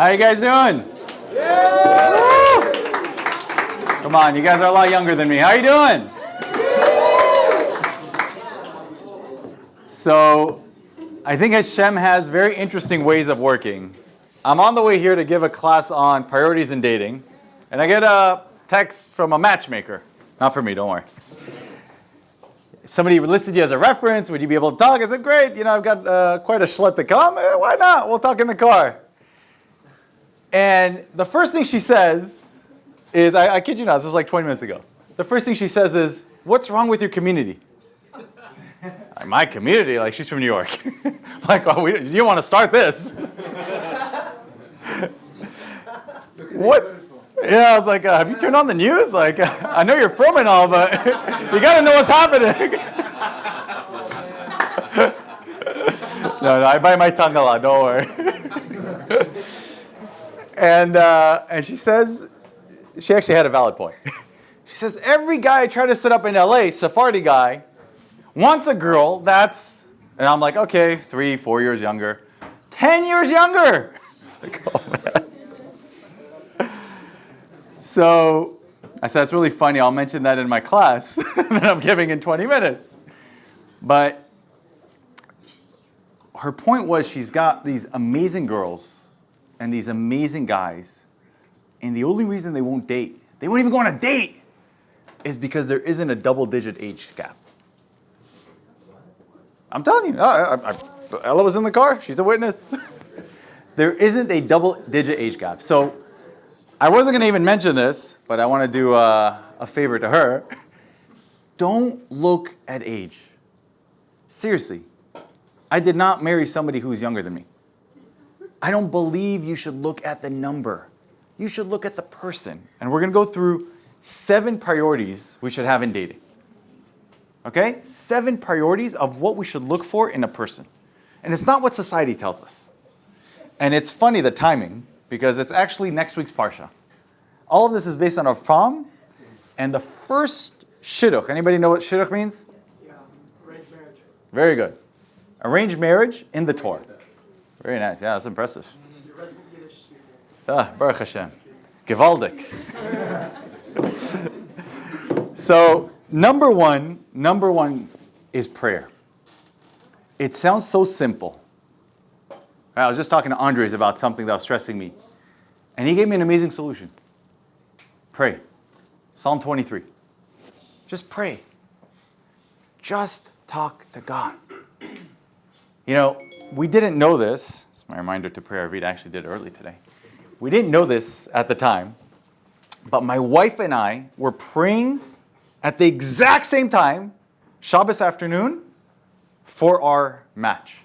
How you guys doing? Yeah! Come on, you guys are a lot younger than me. How you doing? So, I think Hashem has very interesting ways of working. I'm on the way here to give a class on priorities in dating, and I get a text from a matchmaker. Not for me, don't worry. Somebody listed you as a reference. Would you be able to talk? I said, great. I've got quite a AishLIT to come. Why not? We'll talk in the car. And the first thing she says is, I kid you not, this was like 20 minutes ago. The first thing she says is, what's wrong with your community? Like, my community? Like, she's from New York. Like, oh, you want to start this? What? Yeah, I was like, have you turned on the news? Like, I know you're from and all, but you got to know what's happening. No, I bite my tongue a lot, don't worry. And she says, she actually had a valid point. She says, every guy I try to set up in LA, Sephardi guy, wants a girl that's, and I'm like, okay, 3, 4 years younger, 10 years younger. It's like, oh man. So I said, it's really funny. I'll mention that in my class that I'm giving in 20 minutes. But her point was she's got these amazing girls and these amazing guys. And the only reason they won't date, they won't even go on a date, is because there isn't a double-digit age gap. I'm telling you. Ella was in the car. She's a witness. There isn't a double-digit age gap. So I wasn't going to even mention this, but I want to do a favor to her. Don't look at age. Seriously. I did not marry somebody who's younger than me. I don't believe you should look at the number. You should look at the person. And we're going to go through 7 priorities we should have in dating. Okay? 7 priorities of what we should look for in a person. And it's not what society tells us. And it's funny, the timing, because it's actually next week's Parsha. All of this is based on a prom, and the first shidduch. Anybody know what shidduch means? Yeah, arranged marriage. Very good. Arranged marriage in the Torah. Very nice. Yeah, that's impressive. Your resident Yiddish speaker. Baruch Hashem. Gewaldig. So, number one is prayer. It sounds so simple. I was just talking to Andres about something that was stressing me. And he gave me an amazing solution. Pray. Psalm 23. Just pray. Just talk to God. We didn't know this. It's my reminder to pray. Read actually did early today. We didn't know this at the time. But my wife and I were praying at the exact same time, Shabbos afternoon, for our match.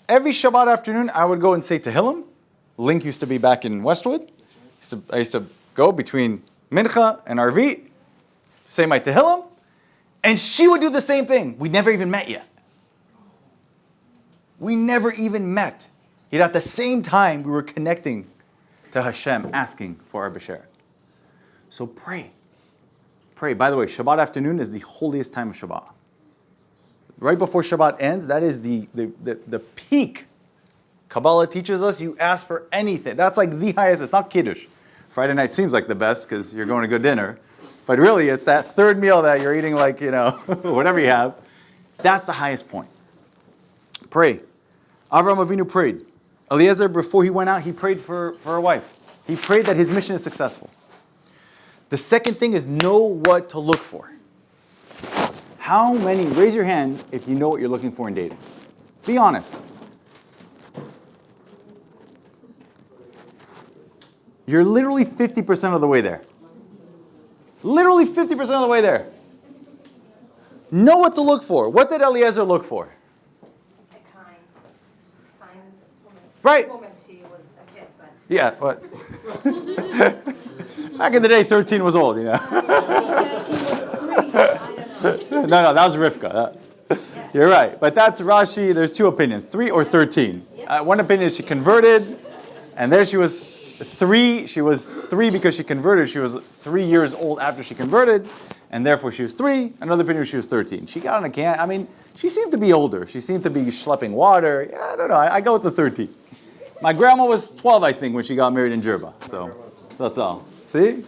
Every Shabbat afternoon, I would go and say Tehillim. Link used to be back in Westwood. I used to go between Mincha and Arvit, say my Tehillim, and she would do the same thing. We never even met yet. We never even met. Yet at the same time, we were connecting to Hashem, asking for our B'sheret. So pray. Pray. By the way, Shabbat afternoon is the holiest time of Shabbat. Right before Shabbat ends, that is the peak. Kabbalah teaches us you ask for anything. That's like the highest. It's not Kiddush. Friday night seems like the best because you're going to good dinner. But really, it's that third meal that you're eating like, whatever you have. That's the highest point. Pray. Avraham Avinu prayed. Eliezer, before he went out, he prayed for a wife. He prayed that his mission is successful. The second thing is know what to look for. How many, raise your hand if you know what you're looking for in dating. Be honest. You're literally 50% of the way there. Literally 50% of the way there. Know what to look for. What did Eliezer look for? A kind woman. Right. Woman, she was a kid, but... Yeah, what? Back in the day, 13 was old, She was 3. No, that was Rivka. You're right. But that's Rashi. There's 2 opinions, 3 or 13. One opinion is she converted, and there she was 3. She was 3 because she converted. She was 3 years old after she converted, and therefore she was 3. Another opinion, she was 13. She got on a can. She seemed to be older. She seemed to be schlepping water. Yeah, I don't know. I go with the 13. My grandma was 12, I think, when she got married in Jerba. So that's all. See?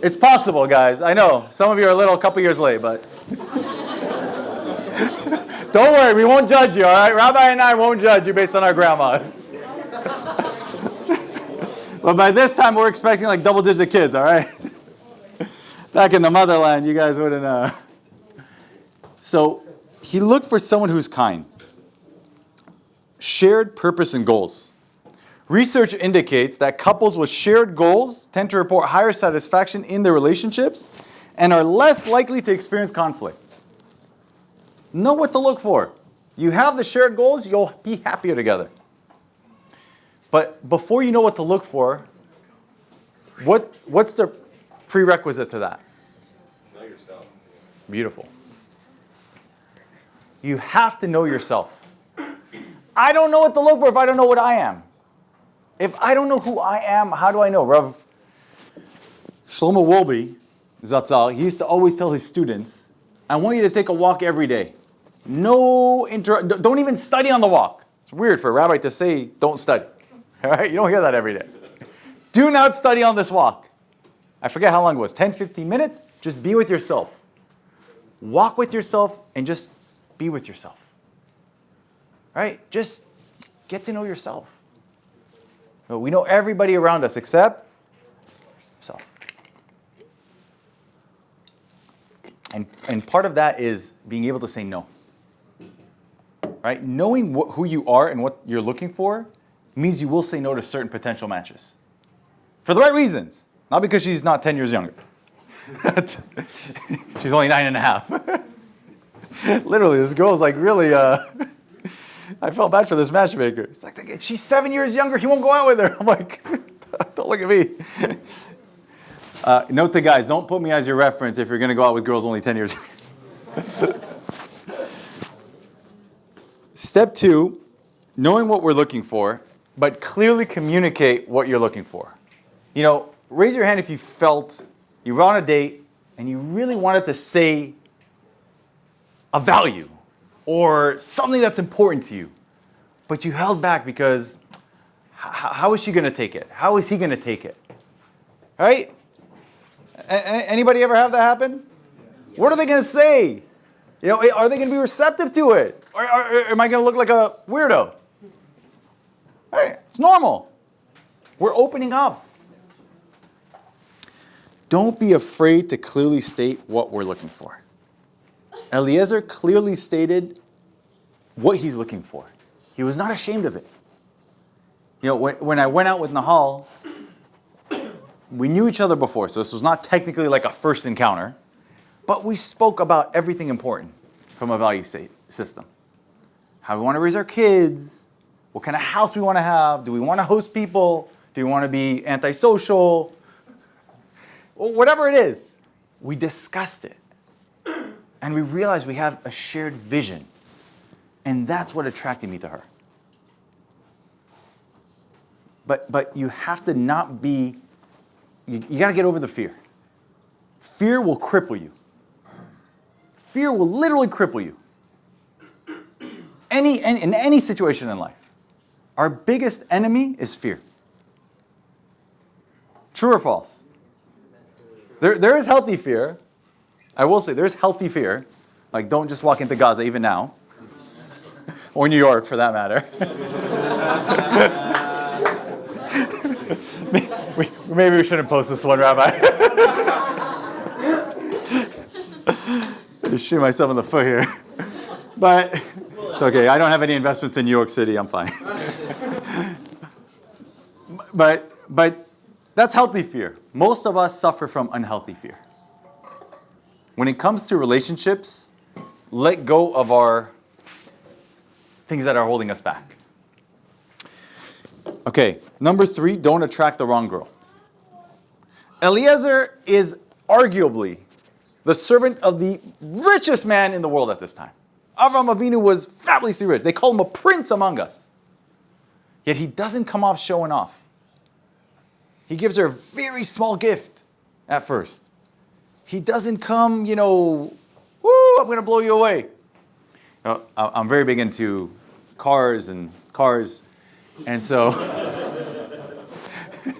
It's possible, guys. I know. Some of you are a couple years late, but don't worry. We won't judge you, all right? Rabbi and I won't judge you based on our grandma. But by this time, we're expecting like double-digit kids, all right? Back in the motherland, you guys wouldn't know. So he looked for someone who's kind. Shared purpose and goals. Research indicates that couples with shared goals tend to report higher satisfaction in their relationships and are less likely to experience conflict. Know what to look for. You have the shared goals, you'll be happier together. But before you know what to look for, what's the prerequisite to that? Know yourself. Beautiful. You have to know yourself. I don't know what to look for if I don't know what I am. If I don't know who I am, how do I know? Rav Shlomo Wolbe, Zatzal, he used to always tell his students, I want you to take a walk every day. Don't even study on the walk. It's weird for a rabbi to say, don't study. All right? You don't hear that every day. Do not study on this walk. I forget how long it was, 10, 15 minutes? Just be with yourself. Walk with yourself and just be with yourself. All right? Just get to know yourself. We know everybody around us except yourself. And part of that is being able to say no. Right? Knowing who you are and what you're looking for means you will say no to certain potential matches. For the right reasons. Not because she's not 10 years younger. She's only 9.5. Literally, this girl is like really, I felt bad for this matchmaker. It's like, she's 7 years younger, he won't go out with her. I'm like, don't look at me. Note to guys, don't put me as your reference if you're going to go out with girls only 10 years. Step 2, knowing what we're looking for, but clearly communicate what you're looking for. You know, raise your hand if you felt you were on a date and you really wanted to say a value or something that's important to you, but you held back because how is she going to take it? How is he going to take it? Right? Anybody ever have that happen? What are they going to say? You know, are they going to be receptive to it? Or am I going to look like a weirdo? Right? It's normal. We're opening up. Don't be afraid to clearly state what we're looking for. Eliezer clearly stated what he's looking for. He was not ashamed of it. You know, when I went out with Nahal, we knew each other before, so this was not technically like a first encounter, but we spoke about everything important from a value system. How we want to raise our kids, what kind of house we want to have, do we want to host people, do we want to be antisocial, whatever it is. We discussed it. And we realized we have a shared vision. And that's what attracted me to her. But you have to not be, you got to get over the fear. Fear will cripple you. Fear will literally cripple you. In any situation in life. Our biggest enemy is fear. True or false? There is healthy fear. I will say there's healthy fear. Like, don't just walk into Gaza even now. Or New York, for that matter. Maybe we shouldn't post this one, Rabbi. I shoot myself in the foot here. But it's okay. I don't have any investments in New York City. I'm fine. But that's healthy fear. Most of us suffer from unhealthy fear. When it comes to relationships, let go of our things that are holding us back. Okay, number 3, don't attract the wrong girl. Eliezer is arguably the servant of the richest man in the world at this time. Avraham Avinu was fabulously rich. They call him a prince among us. Yet he doesn't come off showing off. He gives her a very small gift at first. He doesn't come, woo, I'm going to blow you away. I'm very big into cars. And so, Is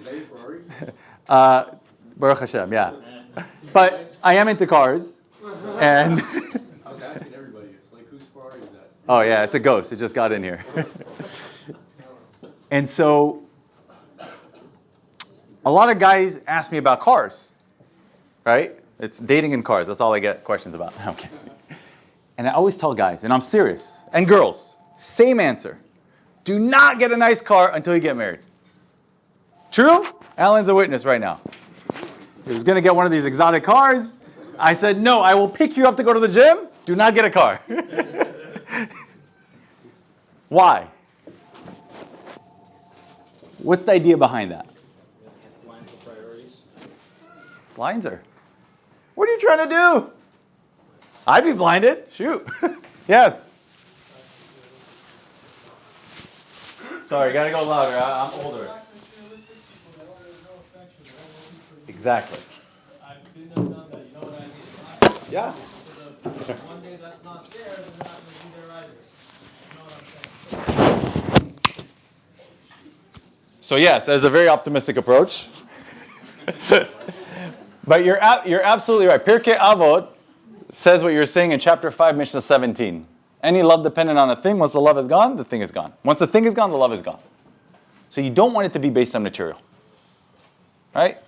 that your Ferrari? Baruch Hashem, yeah. But I am into cars, and I was asking everybody. It's like, whose Ferrari is that? oh yeah, it's a ghost. It just got in here. And so, a lot of guys ask me about cars, right? It's dating and cars. That's all I get questions about. Okay. And I always tell guys, and I'm serious, and girls, same answer. Do not get a nice car until you get married. True? Alan's a witness right now. He was going to get one of these exotic cars. I said, no, I will pick you up to go to the gym. Do not get a car. Why? What's the idea behind that? Lines of priorities. Blinds her. What are you trying to do? I'd be blinded. Shoot. Yes. Sorry, gotta go louder. I'm older. Exactly. I've been there, done that. You know what I mean? Yeah. So one day that's not there, then they're not going to be there either. You know what I'm saying? So yes, that's a very optimistic approach. But you're absolutely right. Pirkei Avot says what you're saying in chapter 5, Mishnah 17. Any love dependent on a thing, once the love is gone, the thing is gone. Once the thing is gone, the love is gone. So you don't want it to be based on material. Right?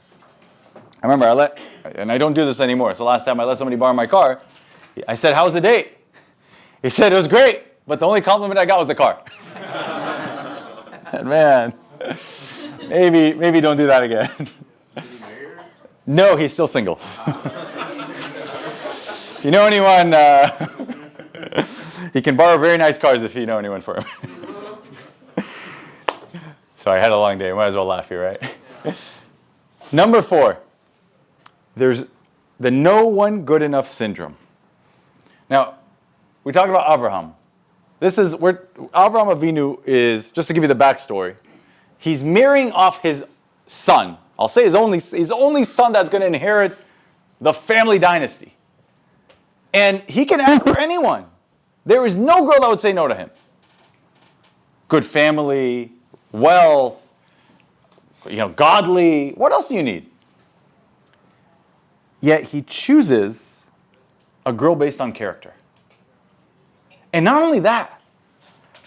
I remember and I don't do this anymore, so last time I let somebody borrow my car, I said, how was the date? He said, it was great, but the only compliment I got was the car. And man, maybe don't do that again. Did he marry her? No, he's still single. If you know anyone, he can borrow very nice cars if you know anyone for him. Sorry, I had a long day. Might as well laugh here, right? Number 4, there's the no one good enough syndrome. Now, we talked about Abraham. This is where Avraham Avinu is, just to give you the backstory, he's marrying off his son. I'll say his only son that's going to inherit the family dynasty. And he can ask for anyone. There is no girl that would say no to him. Good family, wealth, godly. What else do you need? Yet he chooses a girl based on character. And not only that,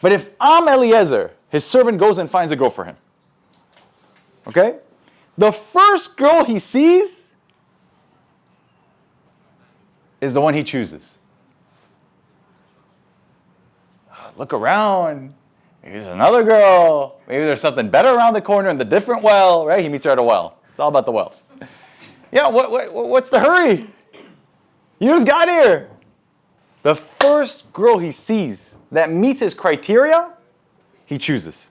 but if Eliezer, his servant, goes and finds a girl for him, okay? The first girl he sees is the one he chooses. Look around. Maybe there's another girl. Maybe there's something better around the corner in the different well, right? He meets her at a well. It's all about the wells. Yeah, what's the hurry? You just got here. The first girl he sees that meets his criteria, he chooses.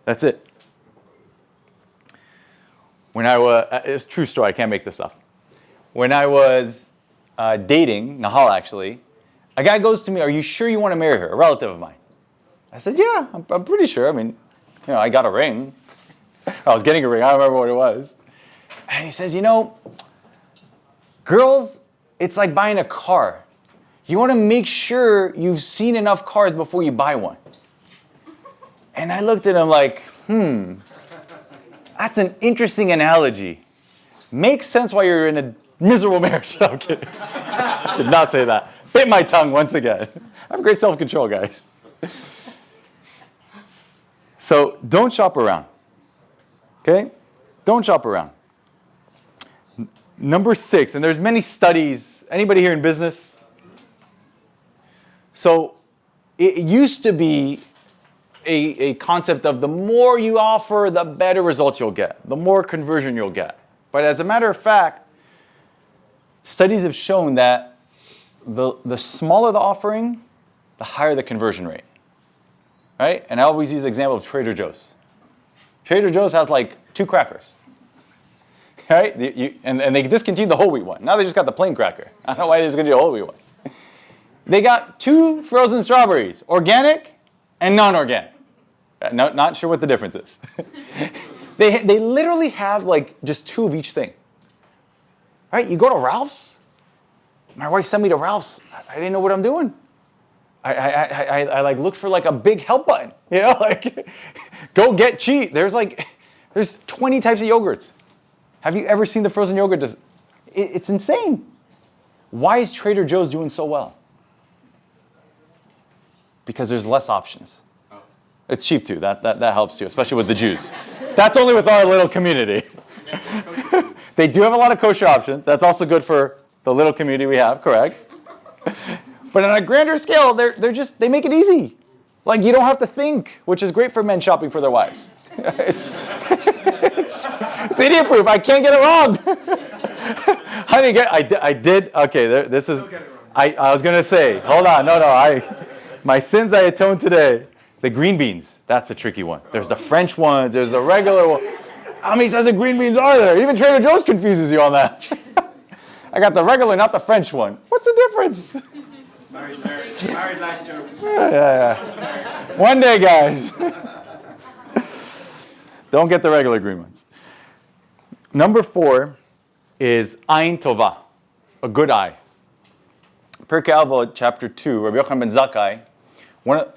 That's it. When it's a true story, I can't make this up. When I was dating, Nahal actually, a guy goes to me, are you sure you want to marry her? A relative of mine. I said, yeah, I'm pretty sure. I mean, I got a ring. I was getting a ring. I don't remember what it was. And he says, girls, it's like buying a car. You want to make sure you've seen enough cars before you buy one. And I looked at him like, that's an interesting analogy. Makes sense why you're in a miserable marriage. No, I'm kidding. Did not say that. Bit my tongue once again. I have great self-control, guys. So don't shop around. Okay? Don't shop around. Number 6, and there's many studies. Anybody here in business? So it used to be a concept of the more you offer, the better results you'll get, the more conversion you'll get. But as a matter of fact, studies have shown that the smaller the offering, the higher the conversion rate. Right? And I always use the example of Trader Joe's. Trader Joe's has like 2 crackers. Right? And they discontinued the whole wheat one. Now they just got the plain cracker. I don't know why they're just going to do a whole wheat one. They got 2 frozen strawberries, organic and non-organic. Not sure what the difference is. They literally have like just 2 of each thing. Right? You go to Ralph's. My wife sent me to Ralph's. I didn't know what I'm doing. I like looked for like a big help button, you know, like go get cheese. There's 20 types of yogurts. Have you ever seen the frozen yogurt? It's insane. Why is Trader Joe's doing so well? Because there's less options. It's cheap too. That helps too, especially with the Jews. That's only with our little community. They do have a lot of kosher options. That's also good for the little community we have, correct? But on a grander scale, they make it easy. Like you don't have to think, which is great for men shopping for their wives. It's idiot proof. I can't get it wrong. Honey, I did. Okay, this is. I was gonna say. Hold on. No. My sins I atoned today. The green beans. That's a tricky one. There's the French ones. There's the regular one. How many types of green beans are there? Even Trader Joe's confuses you on that. I got the regular, not the French one. What's the difference? Married life joke. Yeah. One day, guys. Don't get the regular green ones. Number 4 is Ayin Tova, a good eye. Pirkei Avot, chapter 2, Rabbi Yochanan ben Zakkai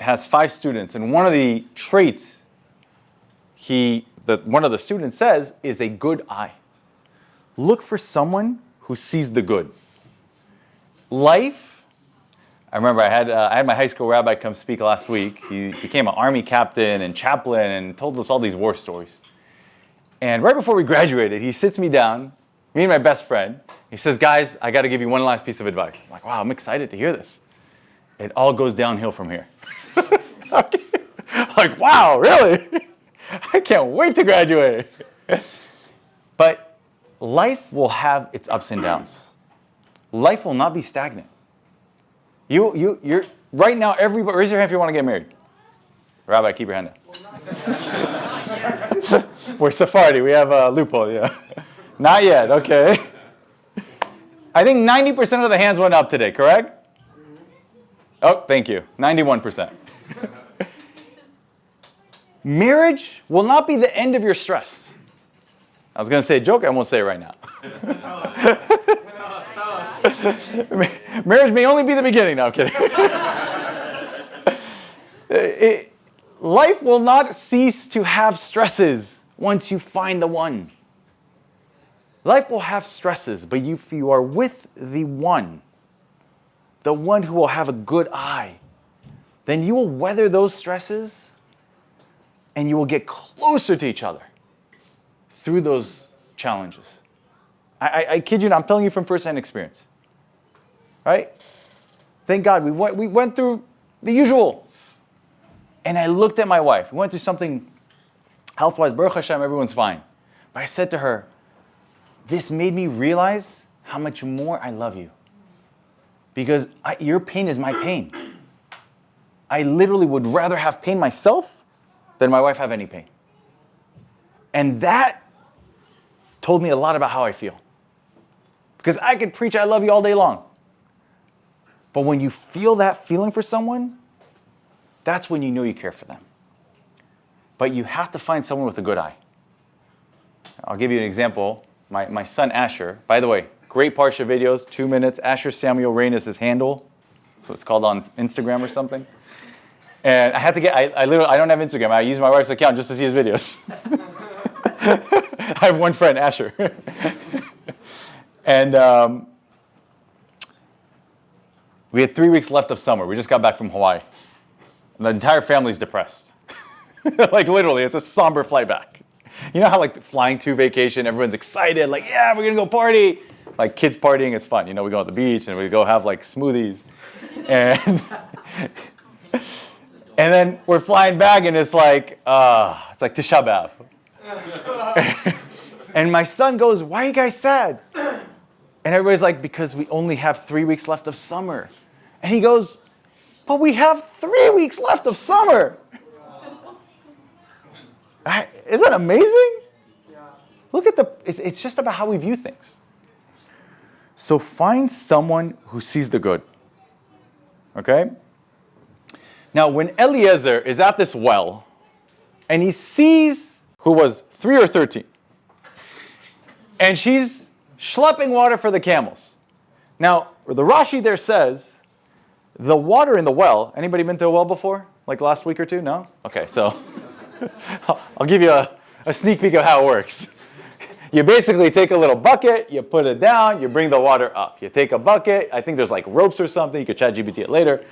has 5 students, and one of the traits one of the students says is a good eye. Look for someone who sees the good. Life, I remember I had my high school rabbi come speak last week. He became an army captain and chaplain and told us all these war stories. And right before we graduated, he sits me down, me and my best friend. He says, guys, I got to give you one last piece of advice. I'm like, wow, I'm excited to hear this. It all goes downhill from here. Like, wow, really? I can't wait to graduate. But life will have its ups and downs. Life will not be stagnant. You're right now, everybody, raise your hand if you want to get married. Rabbi, keep your hand down. We're Sephardi. We have a loophole, yeah. Not yet, okay. I think 90% of the hands went up today, correct? Oh, thank you. 91%. Marriage will not be the end of your stress. I was going to say a joke, I won't say it right now. Marriage may only be the beginning. No, I'm kidding. Life will not cease to have stresses once you find the one. Life will have stresses, but if you are with the one who will have a good eye, then you will weather those stresses and you will get closer to each other through those challenges. I kid you not, I'm telling you from first-hand experience. Right? Thank God, we went through the usual. And I looked at my wife. We went through something health-wise, Baruch Hashem, everyone's fine. But I said to her, this made me realize how much more I love you. Because your pain is my pain. I literally would rather have pain myself than my wife have any pain. And that told me a lot about how I feel. Because I could preach I love you all day long. But when you feel that feeling for someone, that's when you know you care for them. But you have to find someone with a good eye. I'll give you an example. My son Asher, by the way, great Parsha videos, 2 minutes. Asher Samuel Rayn is his handle. So it's called on Instagram or something. And I had to get, I don't have Instagram. I use my wife's account just to see his videos. I have one friend, Asher. And we had 3 weeks left of summer. We just got back from Hawaii. And the entire family's depressed. Like literally, it's a somber flight back. You know how like flying to vacation, everyone's excited, like, yeah, we're gonna go party. Like kids partying is fun. You know, we go to the beach and we go have like smoothies. And and then we're flying back and it's like Tisha B'Av. And my son goes, why are you guys sad? And everybody's like, because we only have 3 weeks left of summer. And he goes, but we have 3 weeks left of summer. Isn't that amazing? Yeah. Look at it's just about how we view things. So find someone who sees the good. Okay? Now, when Eliezer is at this well, and he sees who was 3 or 13, and she's schlepping water for the camels. Now, the Rashi there says The water in the well, anybody been to a well before? Like last week or two? No? Okay, so I'll give you a sneak peek of how it works. You basically take a little bucket, you put it down, you bring the water up. You take a bucket, I think there's like ropes or something, you could chat GPT it later.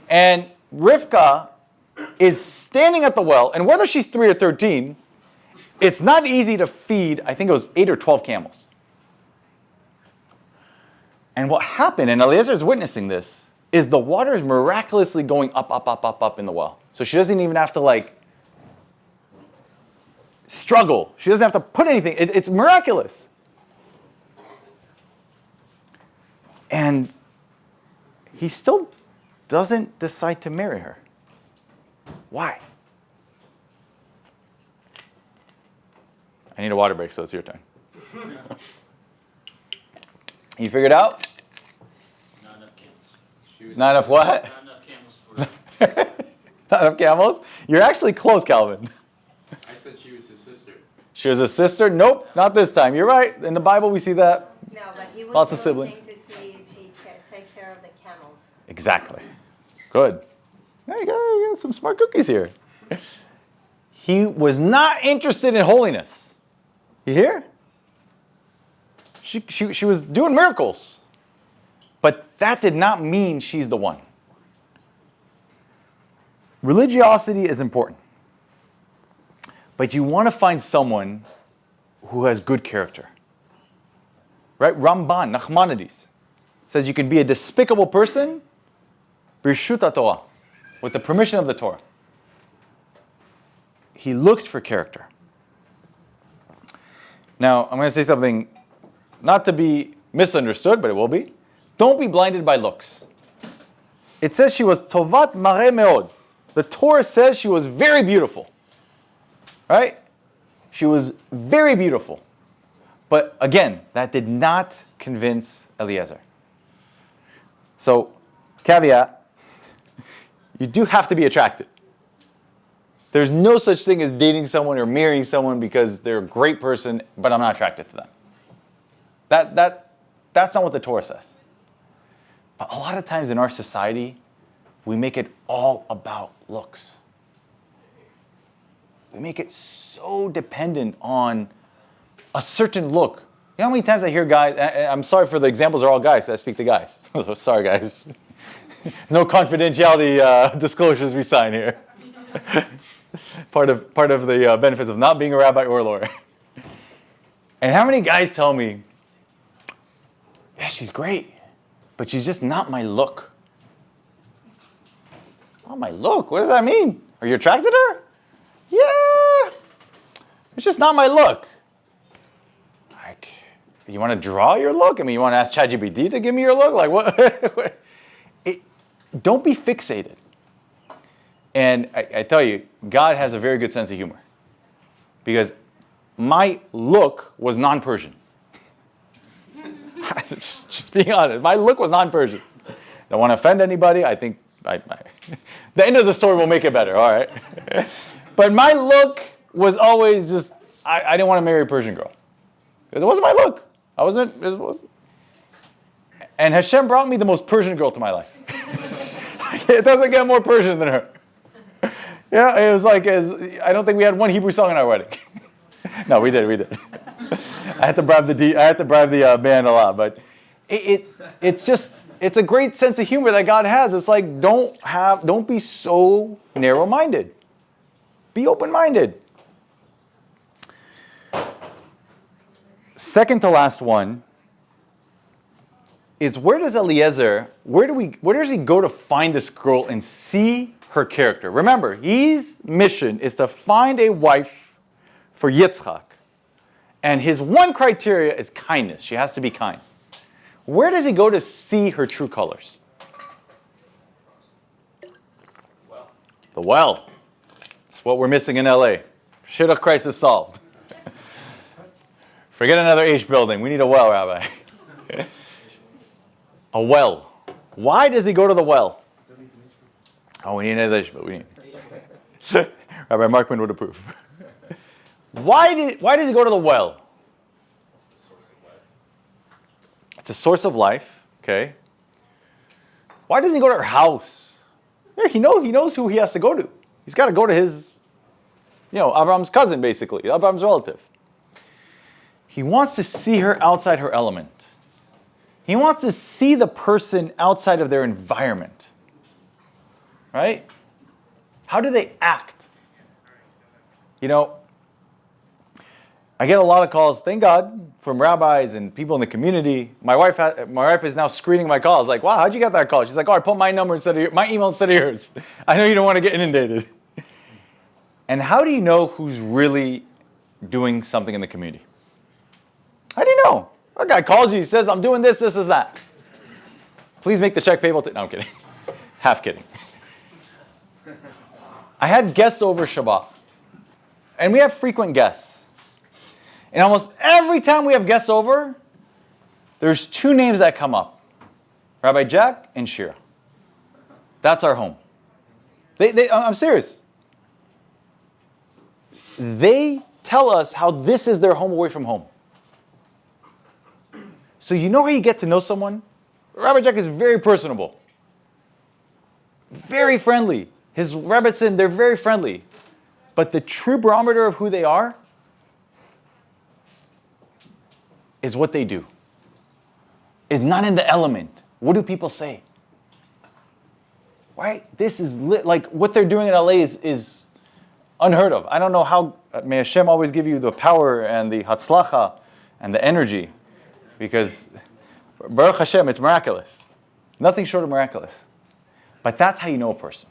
And Rivka is standing at the well, and whether she's 3 or 13, it's not easy to feed, I think it was 8 or 12 camels. And what happened, and Eliezer is witnessing this, is the water is miraculously going up, up, up, up, up in the well. So she doesn't even have to like struggle. She doesn't have to put anything. It's miraculous. And he still doesn't decide to marry her. Why? I need a water break, so it's your turn. You figured out? Not enough camels. Not enough what? Not enough camels for Not enough camels? You're actually close, Calvin. I said she was his sister. She was a sister? Nope, not this time. You're right. In the Bible, we see that. No, but he was Lots of looking siblings. to see if she take care of the camels. Exactly. Good. There you go. You got some smart cookies here. He was not interested in holiness. You hear? She was doing miracles. But that did not mean she's the one. Religiosity is important. But you want to find someone who has good character. Right? Ramban, Nachmanides, says you can be a despicable person, b'rshut Torah, with the permission of the Torah. He looked for character. Now, I'm going to say something not to be misunderstood, but it will be. Don't be blinded by looks. It says she was tovat mareh meod. The Torah says she was very beautiful. Right? She was very beautiful. But again, that did not convince Eliezer. So, caveat, you do have to be attracted. There's no such thing as dating someone or marrying someone because they're a great person, but I'm not attracted to them. That's not what the Torah says. But a lot of times in our society, we make it all about looks. We make it so dependent on a certain look. You know how many times I hear guys, I'm sorry for the examples are all guys, I speak to guys. Sorry guys. No confidentiality disclosures we sign here. part of the benefits of not being a rabbi or a lawyer. And how many guys tell me, yeah, she's great, but she's just not my look. Not my look? What does that mean? Are you attracted to her? Yeah. It's just not my look. Like, you want to draw your look? I mean, you want to ask ChatGPT to give me your look? Like, what? Don't be fixated. And I tell you, God has a very good sense of humor. Because my look was non-Persian. just being honest. My look was non-Persian. Don't want to offend anybody. I think the end of the story will make it better, all right? But my look was always just, I didn't want to marry a Persian girl. Because it wasn't my look. And Hashem brought me the most Persian girl to my life. It doesn't get more Persian than her. Yeah, it was like, I don't think we had one Hebrew song in our wedding. No, we did. I had to bribe the band a lot, but it's a great sense of humor that God has. It's like, don't be so narrow-minded. Be open-minded. Second to last one is where does he go to find this girl and see her character? Remember, his mission is to find a wife for Yitzchak. And his one criteria is kindness. She has to be kind. Where does he go to see her true colors? well. The well. It's what we're missing in LA. Shidduch crisis solved. Forget another H building. We need a well, Rabbi. A well. Why does he go to the well? Oh, we need another H building. Rabbi Markman would approve. Why does he go to the well? It's a source of life. Okay. Why doesn't he go to her house? Yeah, he knows who he has to go to. He's got to go to his, Abraham's cousin, basically, Abraham's relative. He wants to see her outside her element. He wants to see the person outside of their environment. Right? How do they act? I get a lot of calls, thank God, from rabbis and people in the community. My wife is now screening my calls. Like, wow, how'd you get that call? She's like, I put my email instead of yours. I know you don't want to get inundated. And how do you know who's really doing something in the community? How do you know? A guy calls you, he says, I'm doing this, this is that. Please make the check payable to... No, I'm kidding. Half kidding. I had guests over Shabbat. And we have frequent guests. And almost every time we have guests over, there's two names that come up. Rabbi Jack and Shira. That's our home. I'm serious. They tell us how this is their home away from home. So you know how you get to know someone? Rabbi Jack is very personable. Very friendly. His Rebbetzin, they're very friendly. But the true barometer of who they are is what they do. Is not in the element. What do people say? Right? This is like what they're doing in LA is unheard of. I don't know how, may Hashem always give you the power and the hatzlacha and the energy, because Baruch Hashem, it's miraculous. Nothing short of miraculous. But that's how you know a person.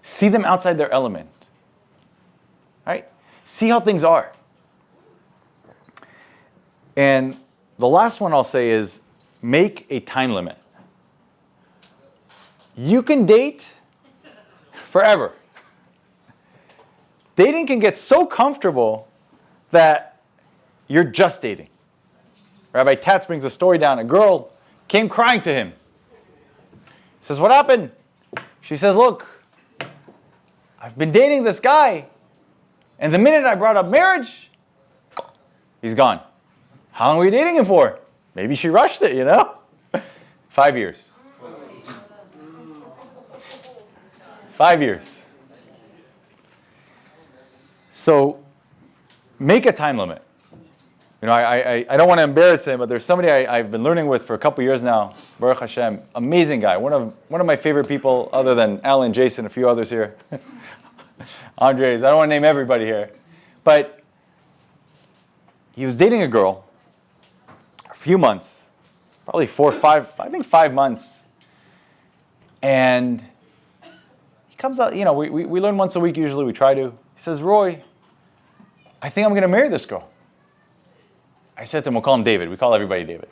See them outside their element. Right? See how things are. And the last one I'll say is make a time limit. You can date forever. Dating can get so comfortable that you're just dating. Rabbi Tatz brings a story down. A girl came crying to him. He says, what happened? She says, look, I've been dating this guy, and the minute I brought up marriage, he's gone. How long were you dating him for? Maybe she rushed it, 5 years. 5 years. So make a time limit. I don't want to embarrass him, but there's somebody I've been learning with for a couple years now. Baruch Hashem, amazing guy. One of my favorite people, other than Alan, Jason, a few others here. Andres, I don't want to name everybody here. But he was dating a girl a few months, probably 5 months. And he comes out, we learn once a week usually, we try to. He says, Roy, I think I'm going to marry this girl. I said to him, we'll call him David. We call everybody David.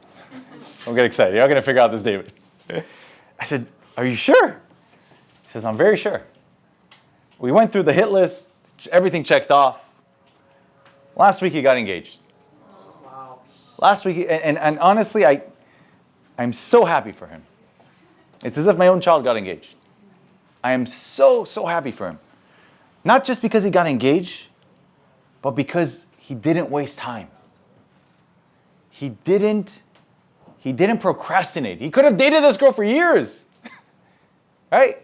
Don't get excited. You're not going to figure out this David. I said, are you sure? He says, I'm very sure. We went through the hit list. Everything checked off. Last week he got engaged. Wow. Last week, and honestly, I'm so happy for him. It's as if my own child got engaged. I am so happy for him. Not just because he got engaged, but because he didn't waste time. He didn't procrastinate. He could have dated this girl for years. Right?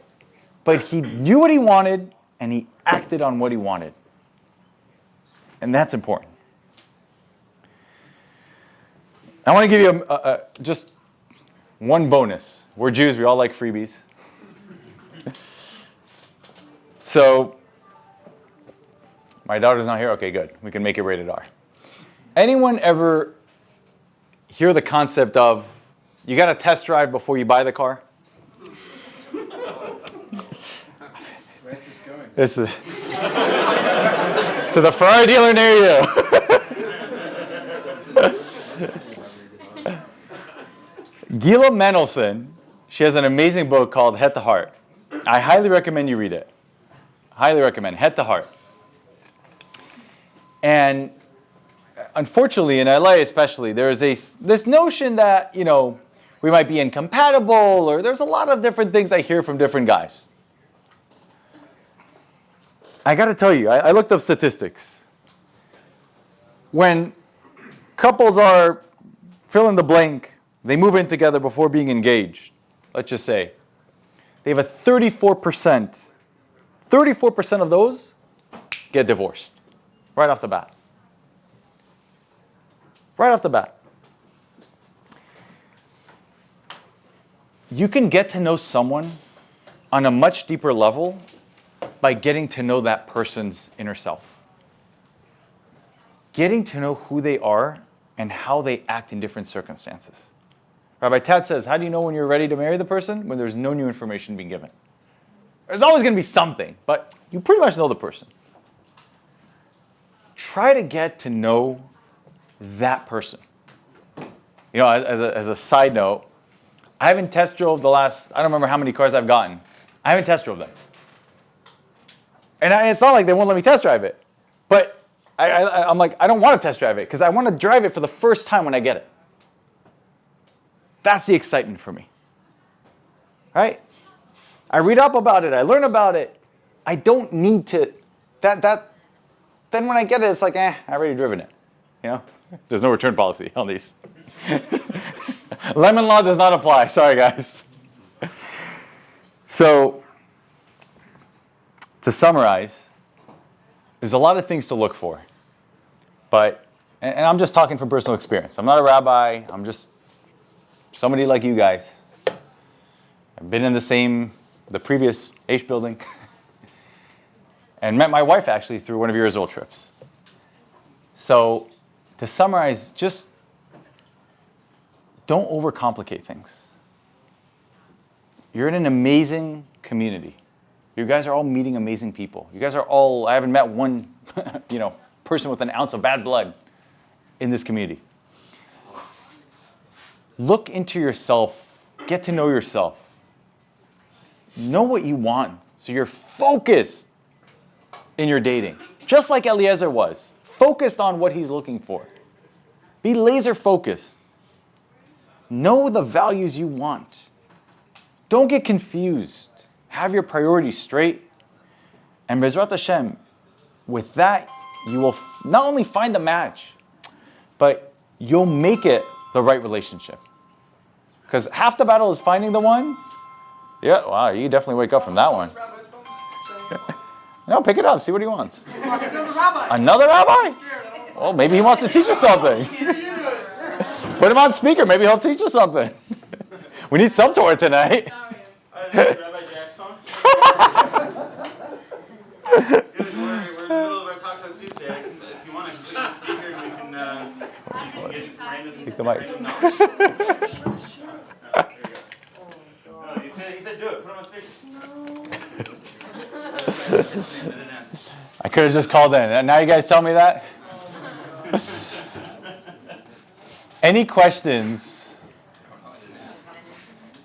But he knew what he wanted and he acted on what he wanted. And that's important. I want to give you just one bonus. We're Jews, we all like freebies. So, my daughter's not here? Okay, good. We can make it rated R. Anyone ever hear the concept of, you got to test drive before you buy the car? Where's this going? This is to the Ferrari dealer near you. Gila Mendelsohn, she has an amazing book called Head to Heart. I highly recommend you read it. Highly recommend, Head to Heart. And unfortunately, in LA especially, there is this notion that, we might be incompatible, or there's a lot of different things I hear from different guys. I got to tell you, I looked up statistics. When couples are fill in the blank, they move in together before being engaged. let's just say, they have a 34% of those get divorced right off the bat. Right off the bat. You can get to know someone on a much deeper level by getting to know that person's inner self. Getting to know who they are and how they act in different circumstances. Rabbi Tad says, how do you know when you're ready to marry the person? When there's no new information being given. There's always going to be something, but you pretty much know the person. Try to get to know that person. You know, as a side note, I haven't test drove the last, I don't remember how many cars I've gotten. I haven't test drove them. And it's not like they won't let me test drive it. But I'm like, I don't want to test drive it because I want to drive it for the first time when I get it. That's the excitement for me. Right? I read up about it. I learn about it. I don't need to, then when I get it, it's like, I already driven it. You know? There's no return policy on these. Lemon law does not apply. Sorry, guys. So, to summarize, there's a lot of things to look for. But, and I'm just talking from personal experience. I'm not a rabbi. I'm just somebody like you guys. I've been in the previous Aish building, and met my wife actually through one of your Israel trips. So, to summarize, just don't overcomplicate things. You're in an amazing community. You guys are all meeting amazing people. You guys are all, I haven't met one person with an ounce of bad blood in this community. Look into yourself, get to know yourself. Know what you want, so you're focused in your dating. Just like Eliezer was, focused on what he's looking for. Be laser focused. Know the values you want. Don't get confused. Have your priorities straight. And Bezrat Hashem, with that, you will not only find the match, but you'll make it the right relationship. Because half the battle is finding the one. Yeah, wow, you definitely wake up from that one. No, pick it up, see what he wants. Another rabbi? Well, maybe he wants to teach us something. Put him on speaker, maybe he'll teach us something. We need some Torah tonight. Rabbi Jack's phone? We're in the middle of our Talk Talk Tuesday. If you want to put on speaker, we can get random. Take the mic. Random knowledge. There you go. No, he said do it. Put him on speaker. I could have just called in. And now you guys tell me that? Any questions?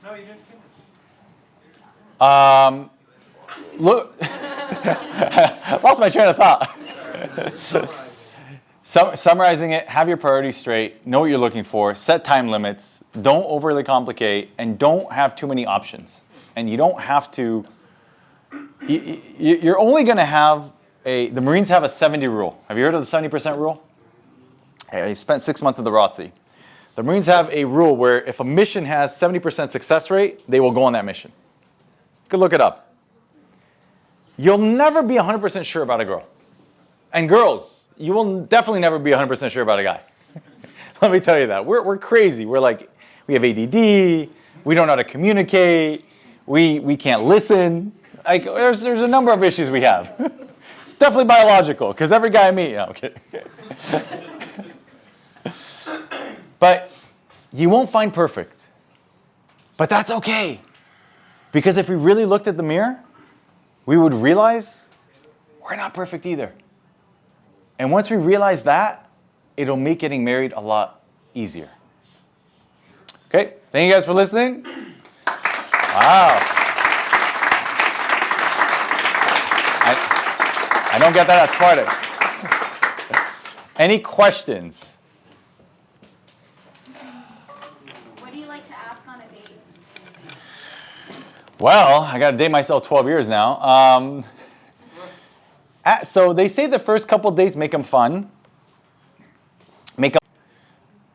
No, you didn't finish. Look, lost my train of thought. Summarizing it, have your priorities straight, know what you're looking for, set time limits, don't overly complicate, and don't have too many options. And you don't have to, you're only going to have the Marines have a 70 rule. Have you heard of the 70% rule? Hey, I spent 6 months at the ROTC. The Marines have a rule where if a mission has 70% success rate, they will go on that mission. You can look it up. You'll never be 100% sure about a girl. And girls, you will definitely never be 100% sure about a guy. Let me tell you that. We're crazy. We're like, we have ADD, we don't know how to communicate, we can't listen. Like, there's a number of issues we have. It's definitely biological, because every guy I meet, no, I'm kidding. But you won't find perfect. But that's okay. Because if we really looked at the mirror, we would realize we're not perfect either. And once we realize that, it'll make getting married a lot easier. Okay, thank you guys for listening. Wow. I don't get that at Sparta. Any questions? What do you like to ask on a date? Well, I got to date myself 12 years now. So they say the first couple dates make them fun.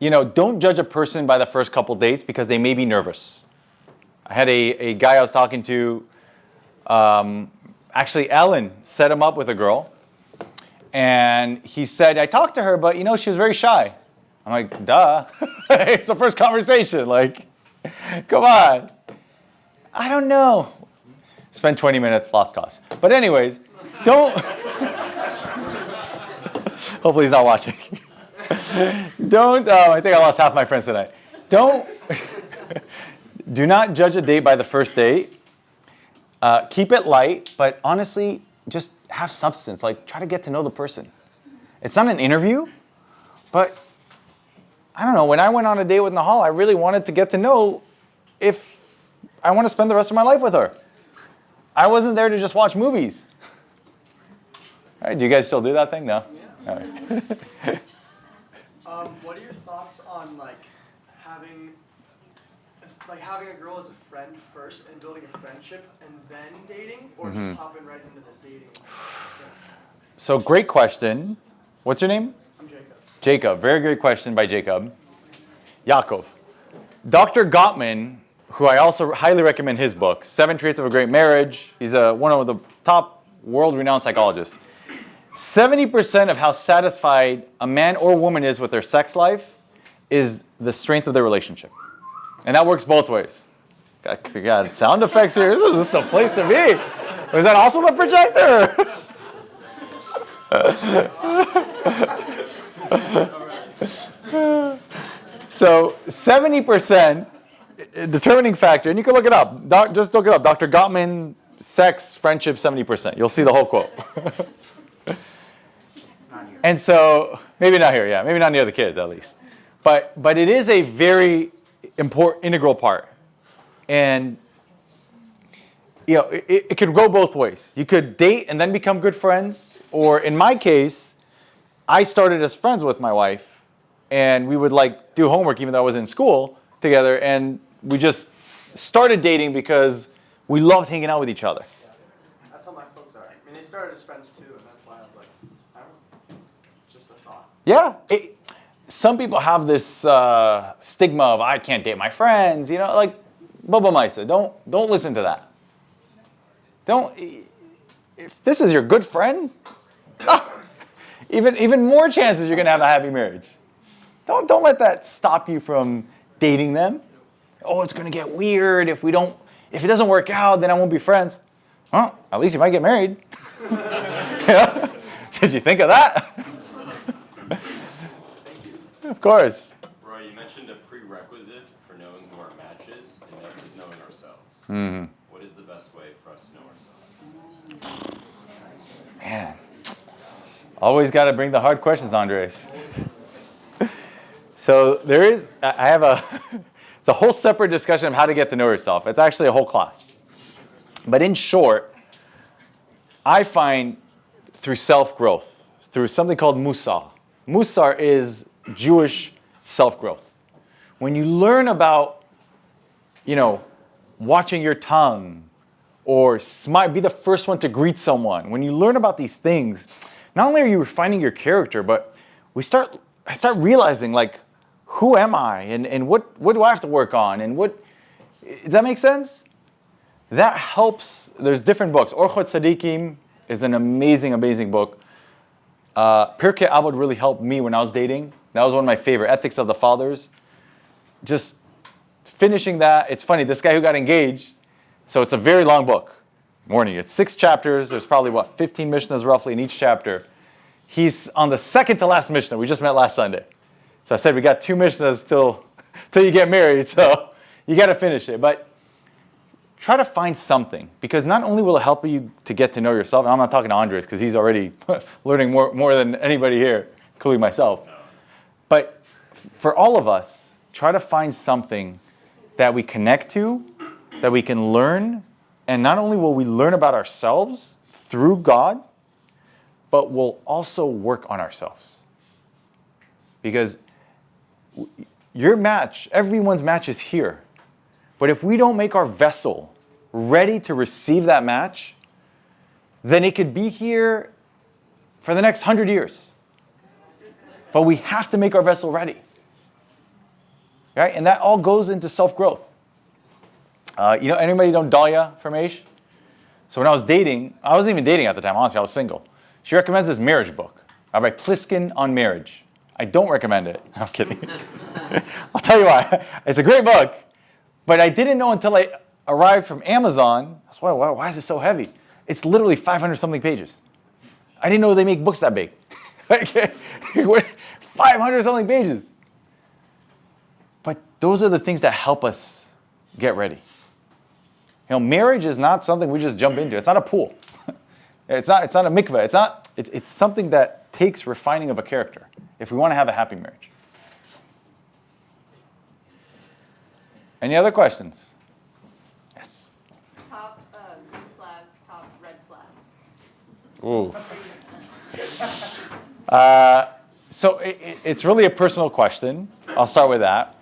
Don't judge a person by the first couple dates because they may be nervous. I had a guy I was talking to, actually Ellen set him up with a girl. And he said, I talked to her, but she was very shy. I'm like, duh. It's the first conversation. Like, come on. I don't know. Spend 20 minutes, lost cause. But anyways, don't. Hopefully he's not watching. Don't, I think I lost half my friends tonight. Do not judge a date by the first date. Keep it light, but honestly, just have substance. Like, try to get to know the person. It's not an interview, but I don't know. When I went on a date with Nahal, I really wanted to get to know if I want to spend the rest of my life with her. I wasn't there to just watch movies. All right, do you guys still do that thing? No? Yeah. All right. What are your thoughts on having a girl as a friend first and building a friendship and then dating, or just hopping right into the dating? So great question. What's your name? I'm Jacob. Jacob. Very great question by Jacob. Yaakov. Dr. Gottman, who I also highly recommend his book, 7 Traits of a Great Marriage. He's one of the top world-renowned psychologists. 70% of how satisfied a man or woman is with their sex life is the strength of their relationship. And that works both ways. Got sound effects here. This is the place to be. Was that also the projector? So 70% determining factor, and you can look it up. Just look it up. Dr. Gottman, sex, friendship, 70%. You'll see the whole quote. And so, maybe not here, yeah. Maybe not near the kids, at least. But it is a very important, integral part. And, it could go both ways. You could date and then become good friends. Or in my case, I started as friends with my wife. And we would do homework even though I was in school together. And we just started dating because we loved hanging out with each other. Yeah. That's how my folks are. I mean, they started as friends too, and that's why I was like, I don't know. Just a thought. Yeah. Some people have this stigma of, I can't date my friends, Bubba Maisa. Don't listen to that. If this is your good friend, even more chances you're going to have a happy marriage. Don't let that stop you from dating them. Oh, it's going to get weird if it doesn't work out, then I won't be friends. Well, at least you might get married. Did you think of that? Of course. Roy, you mentioned a prerequisite for knowing who our match is, and that is knowing ourselves. Mm-hmm. What is the best way for us to know ourselves? Man, always got to bring the hard questions, Andres. So I have it's a whole separate discussion of how to get to know yourself. It's actually a whole class. But in short, I find through self-growth, through something called Musar. Musar is Jewish self-growth. When you learn about, watching your tongue, or be the first one to greet someone, when you learn about these things, not only are you refining your character, but I start realizing, who am I, and what do I have to work on, and does that make sense? That helps. There's different books. Orchot Tzadikim is an amazing, amazing book. Pirkei Avot really helped me when I was dating. That was one of my favorite. Ethics of the Fathers. Just finishing that. It's funny, this guy who got engaged, so it's a very long book. Warning, it's 6 chapters. There's probably, 15 Mishnahs roughly in each chapter. He's on the second to last Mishnah. We just met last Sunday. So I said we got 2 Mishnahs till you get married, so you got to finish it. But try to find something, because not only will it help you to get to know yourself, and I'm not talking to Andres because he's already learning more than anybody here, including myself. But for all of us, try to find something that we connect to, that we can learn, and not only will we learn about ourselves through God, but we'll also work on ourselves. Because your match, everyone's match is here. But if we don't make our vessel ready to receive that match, then it could be here for the next 100 years. But we have to make our vessel ready. Right? And that all goes into self-growth. Anybody know Dahlia from Aish? So when I was dating, I wasn't even dating at the time, honestly, I was single. She recommends this marriage book by Pliskin on marriage. I don't recommend it. I'm kidding. I'll tell you why. It's a great book, but I didn't know until I arrived from Amazon. That's why is it so heavy? It's literally 500 something pages. I didn't know they make books that big. 500 something pages. But those are the things that help us get ready. Marriage is not something we just jump into. It's not a pool. It's not a mikveh. It's something that takes refining of a character if we want to have a happy marriage. Any other questions? Yes. Top green flags, top red flags. Ooh. So it's really a personal question. I'll start with that.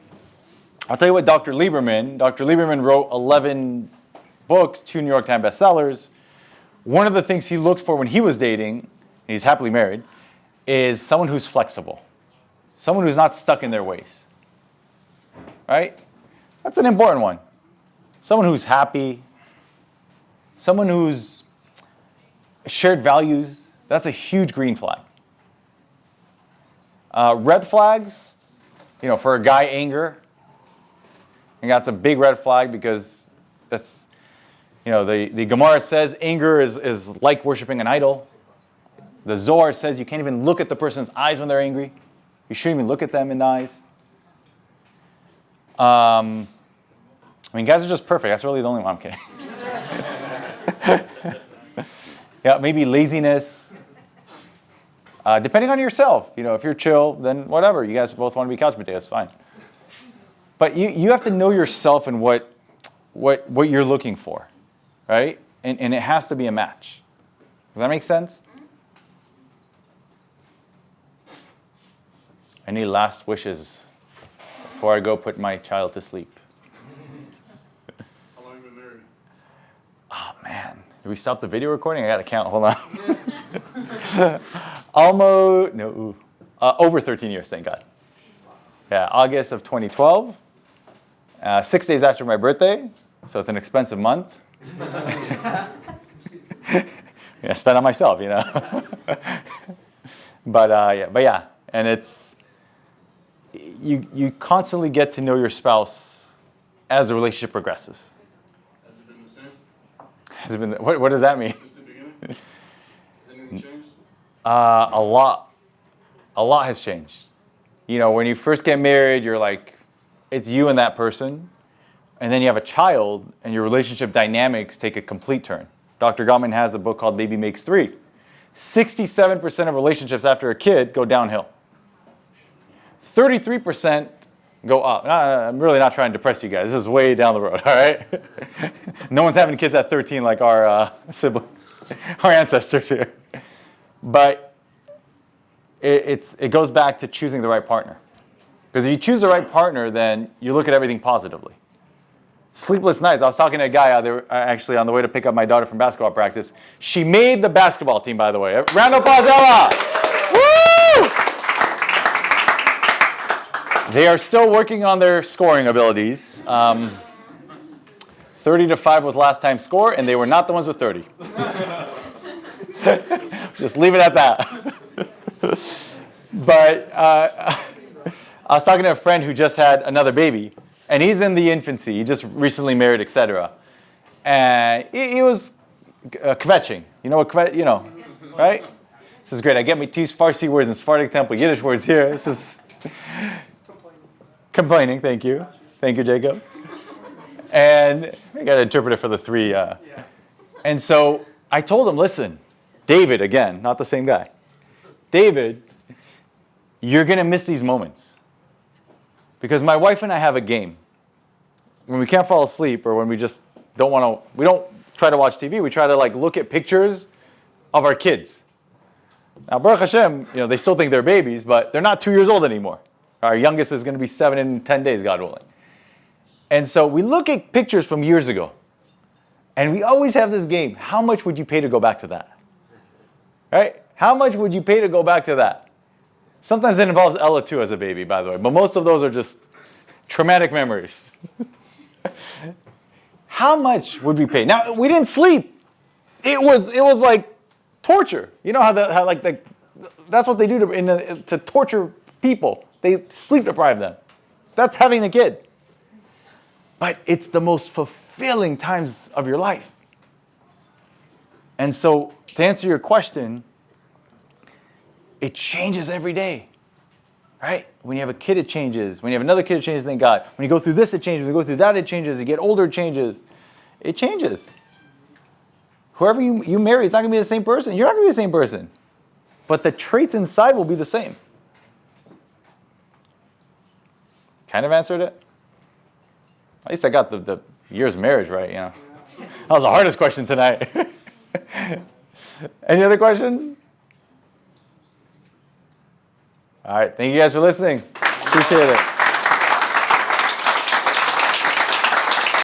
I'll tell you what Dr. Lieberman wrote 11 books, 2 New York Times bestsellers. One of the things he looked for when he was dating, and he's happily married, is someone who's flexible. Someone who's not stuck in their ways. Right? That's an important one. Someone who's happy. Someone who's shared values. That's a huge green flag. Red flags, for a guy, anger. And that's a big red flag because that's, the Gemara says anger is like worshiping an idol. The Zohar says you can't even look at the person's eyes when they're angry. You shouldn't even look at them in the eyes. Guys are just perfect. That's really the only one. I'm kidding. Yeah, maybe laziness. Depending on yourself. If you're chill, then whatever. You guys both want to be couch potatoes, fine. But you have to know yourself and what you're looking for, right? And it has to be a match. Does that make sense? Any last wishes before I go put my child to sleep? How long have you been married? Oh, man. Did we stop the video recording? I got to count. Hold on. Over 13 years, thank God. Yeah, August of 2012. 6 days after my birthday, so it's an expensive month. I spent on myself, But yeah, and it's you constantly get to know your spouse as the relationship progresses. Has it been the same? Has it been? What does that mean? Since the beginning? Has anything changed? A lot has changed. When you first get married, you're like, it's you and that person. And then you have a child, and your relationship dynamics take a complete turn. Dr. Gottman has a book called Baby Makes 3. 67% of relationships after a kid go downhill. 33% go up. I'm really not trying to depress you guys. This is way down the road, all right? No one's having kids at 13 like our sibling, our ancestors here. But it goes back to choosing the right partner. Because if you choose the right partner, then you look at everything positively. Sleepless nights. I was talking to a guy out there actually on the way to pick up my daughter from basketball practice. She made the basketball team, by the way. Round of applause, Ella! Woo! They are still working on their scoring abilities. 30-5 was last time score, and they were not the ones with 30. Just leave it at that. But I was talking to a friend who just had another baby, and he's in the infancy. He just recently married, etc. And he was kvetching. You know what right? This is great. I get my two Farsi words in Sephardic temple, Yiddish words here. This is complaining. Thank you, Jacob. And I got to interpret it for the three. And so I told him, listen, David, again, not the same guy. David, you're going to miss these moments. Because my wife and I have a game. When we can't fall asleep or when we just don't want to, we don't try to watch TV. We try to look at pictures of our kids. Now, Baruch Hashem, they still think they're babies, but they're not 2 years old anymore. Our youngest is going to be 7 in 10 days, God willing. And so we look at pictures from years ago. And we always have this game. How much would you pay to go back to that? Right? How much would you pay to go back to that? Sometimes it involves Ella too as a baby, by the way. But most of those are just traumatic memories. how much would we pay? Now, we didn't sleep. It was like torture. You know how that's what they do to torture people. They sleep deprive them. That's having a kid. But it's the most fulfilling times of your life. And so, to answer your question, it changes every day. Right? When you have a kid, it changes. When you have another kid, it changes, thank God. When you go through this, it changes. When you go through that, it changes. You get older, it changes. It changes. Whoever you marry, it's not going to be the same person. You're not going to be the same person. But the traits inside will be the same. Kind of answered it? At least I got the years of marriage right, you know. That was the hardest question tonight. Any other questions? All right, thank you guys for listening. Appreciate it.